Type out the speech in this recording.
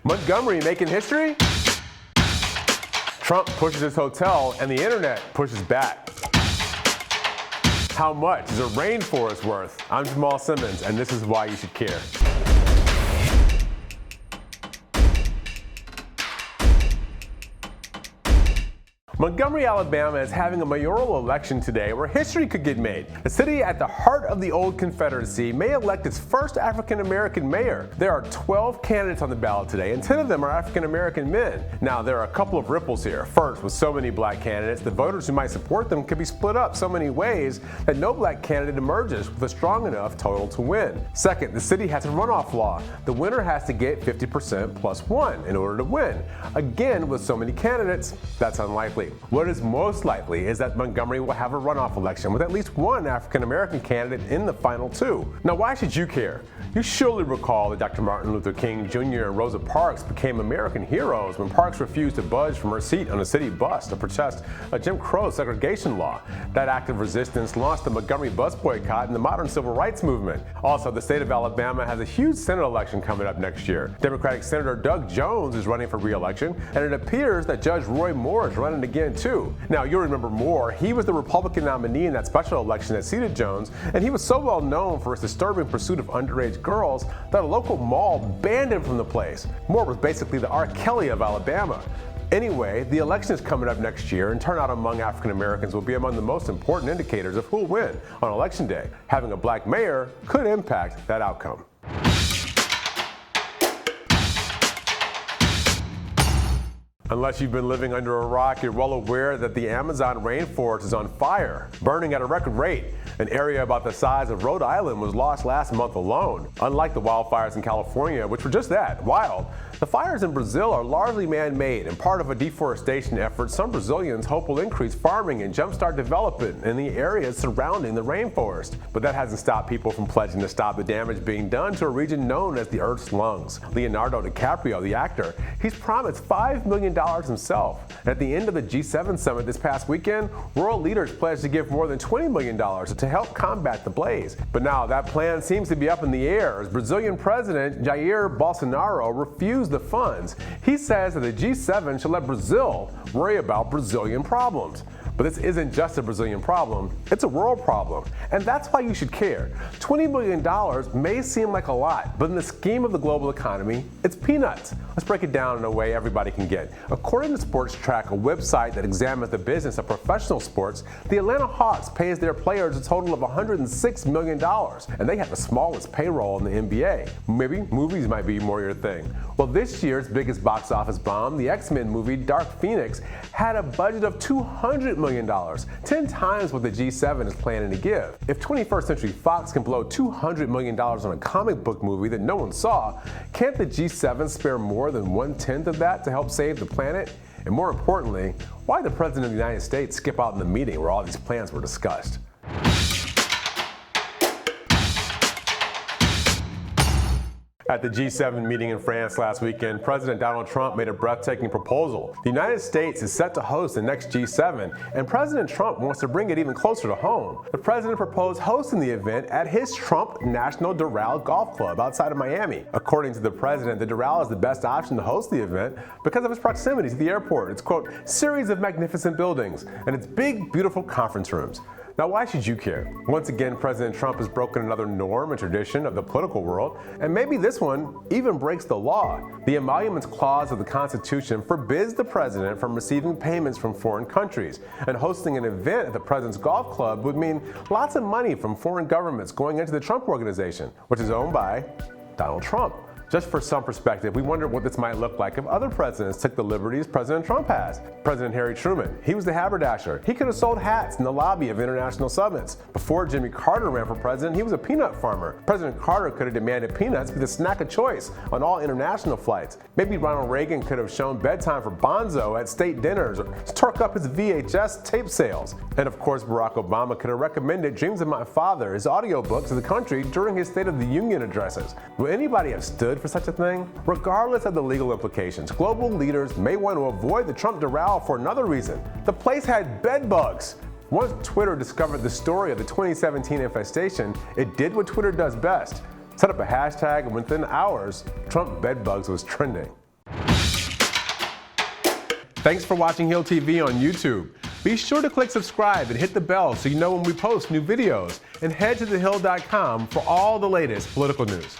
Montgomery making history? Trump pushes his hotel and the internet pushes back. How much is a rainforest worth? I'm Jamal Simmons, and this is why you should care. Montgomery, Alabama is having a mayoral election today where history could get made. The city at the heart of the old Confederacy may elect its first African-American mayor. There are 12 candidates on the ballot today, and 10 of them are African-American men. Now, there are a couple of ripples here. First, with so many black candidates, the voters who might support them could be split up so many ways that no black candidate emerges with a strong enough total to win. Second, the city has a runoff law. The winner has to get 50% plus 1 in order to win. Again, with so many candidates, that's unlikely. What is most likely is that Montgomery will have a runoff election with at least one African-American candidate in the final two. Now, why should you care? You surely recall that Dr. Martin Luther King Jr. and Rosa Parks became American heroes when Parks refused to budge from her seat on a city bus to protest a Jim Crow segregation law. That act of resistance launched the Montgomery bus boycott and the modern civil rights movement. Also, the state of Alabama has a huge Senate election coming up next year. Democratic Senator Doug Jones is running for re-election, and it appears that Judge Roy Moore is running again too. Now, you'll remember Moore. He was the Republican nominee in that special election that seated Jones, and he was so well known for his disturbing pursuit of underage girls that a local mall banned him from the place. Moore was basically the R. Kelly of Alabama. Anyway, the election is coming up next year, and turnout among African Americans will be among the most important indicators of who will win on Election Day. Having a black mayor could impact that outcome. Unless you've been living under a rock, you're well aware that the Amazon rainforest is on fire, burning at a record rate. An area about the size of Rhode Island was lost last month alone. Unlike the wildfires in California, which were just that, wild, the fires in Brazil are largely man-made and part of a deforestation effort some Brazilians hope will increase farming and jumpstart development in the areas surrounding the rainforest. But that hasn't stopped people from pledging to stop the damage being done to a region known as the Earth's lungs. Leonardo DiCaprio, the actor, he's promised $5 million himself. At the end of the G7 summit this past weekend, world leaders pledged to give more than $20 million to help combat the blaze. But now that plan seems to be up in the air as Brazilian President Jair Bolsonaro refused the funds. He says that the G7 should let Brazil worry about Brazilian problems. But this isn't just a Brazilian problem, it's a world problem. And that's why you should care. $20 million may seem like a lot, but in the scheme of the global economy, it's peanuts. Let's break it down in a way everybody can get. According to Sports Track, a website that examines the business of professional sports, the Atlanta Hawks pays their players a total of $106 million, and they have the smallest payroll in the NBA. Maybe movies might be more your thing. Well, this year's biggest box office bomb, the X-Men movie Dark Phoenix, had a budget of $200 million, 10 times what the G7 is planning to give. If 21st Century Fox can blow $200 million on a comic book movie that no one saw, can't the G7 spare more than 1/10 of that to help save the planet? And more importantly, why did the President of the United States skip out in the meeting where all these plans were discussed? At the G7 meeting in France last weekend, President Donald Trump made a breathtaking proposal. The United States is set to host the next G7, and President Trump wants to bring it even closer to home. The president proposed hosting the event at his Trump National Doral Golf Club outside of Miami. According to the president, the Doral is the best option to host the event because of its proximity to the airport. It's, quote, series of magnificent buildings, and its big, beautiful conference rooms. Now, why should you care? Once again, President Trump has broken another norm and tradition of the political world, and maybe this one even breaks the law. The Emoluments Clause of the Constitution forbids the president from receiving payments from foreign countries, and hosting an event at the president's golf club would mean lots of money from foreign governments going into the Trump Organization, which is owned by Donald Trump. Just for some perspective, we wonder what this might look like if other presidents took the liberties President Trump has. President Harry Truman, he was the haberdasher. He could have sold hats in the lobby of international summits. Before Jimmy Carter ran for president, he was a peanut farmer. President Carter could have demanded peanuts be the snack of choice on all international flights. Maybe Ronald Reagan could have shown bedtime for Bonzo at state dinners or torque up his VHS tape sales. And of course, Barack Obama could have recommended Dreams of My Father, his audiobook, to the country during his State of the Union addresses. Will anybody have stood for such a thing? Regardless of the legal implications, global leaders may want to avoid the Trump Doral for another reason. The place had bed bugs. Once Twitter discovered the story of the 2017 infestation, it did what Twitter does best: set up a hashtag, and within hours, Trumpbedbugs was trending. Thanks for watching Hill TV on YouTube. Be sure to click subscribe and hit the bell so you know when we post new videos. And head to thehill.com for all the latest political news.